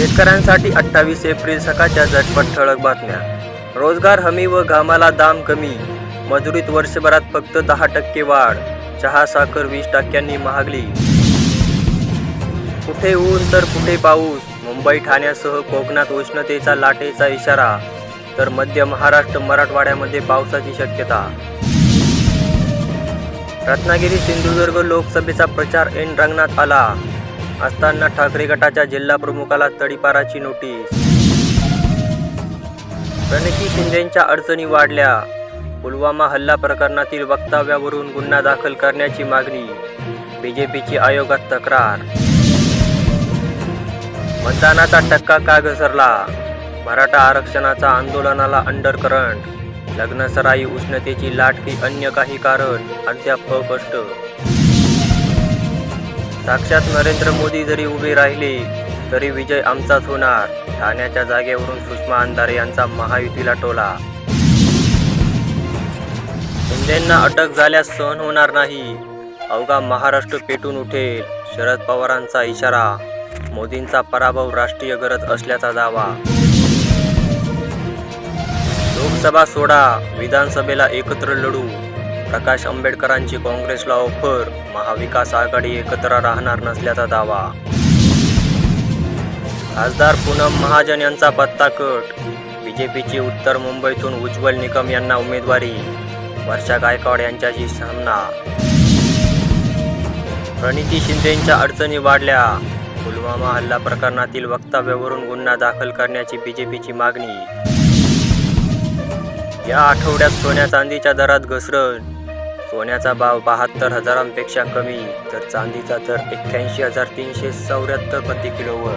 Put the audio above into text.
शेतकऱ्यांसाठी 28 एप्रिल सकाळच्या झटपट ठळक बातम्या. रोजगार हमी व घामाला दाम कमी. मजुरीत वर्षभरात फक्त 10% वाढ. चहा साखर 20% महागली. कुठे ऊन तर कुठे पाऊस. मुंबई ठाण्यासह कोकणात उष्णतेचा लाटेचा इशारा, तर मध्य महाराष्ट्र मराठवाड्यामध्ये पावसाची शक्यता. रत्नागिरी सिंधुदुर्ग लोकसभेचा प्रचार ऐन रंगणात आला असताना ठाकरे गटाच्या जिल्हा प्रमुखाला तडीपाराची नोटीस. प्रणिती शिंदेंच्या अडचणी वाढल्या. पुलवामा हल्ला प्रकरणातील वक्तव्यावरून गुन्हा दाखल करण्याची मागणी. बीजेपीची आयोगात तक्रार. मतदानाचा टक्का का घसरला? मराठा आरक्षणाचा आंदोलनाला अंडरकरंट. लग्नसराई उष्णतेची लाट की अन्य काही कारण अद्याप अस्पष्ट. साक्षात नरेंद्र मोदी जरी उभे राहिले तरी विजय आमचाच होणार. ठाण्याच्या जागेवरून सुषमा अंधारे यांचा महायुतीला टोला. शिंदेंना अटक झाल्यास सहन होणार नाही. अवघा महाराष्ट्र पेटून उठेल. शरद पवारांचा इशारा. मोदींचा पराभव राष्ट्रीय गरज असल्याचा दावा. लोकसभा सोडा, विधानसभेला एकत्र लढू. प्रकाश आंबेडकरांची काँग्रेसला ऑफर. महाविकास आघाडी एकत्र राहणार नसल्याचा दावा. खासदार पूनम महाजन यांचा पत्ता कट. बीजेपीची उत्तर मुंबईतून उज्ज्वल निकम यांना उमेदवारी. वर्षा गायकवाड यांच्याशी सामना. प्रणिती शिंदेंच्या अडचणी वाढल्या. पुलवामा हल्ला प्रकरणातील वक्तव्यावरून गुन्हा दाखल करण्याची बीजेपीची मागणी. या आठवड्यात सोन्या चांदीच्या दरात घसरण. सोन्याचा भाव 72,000पेक्षा कमी, तर चांदीचा दर 81,374 प्रति किलोवर.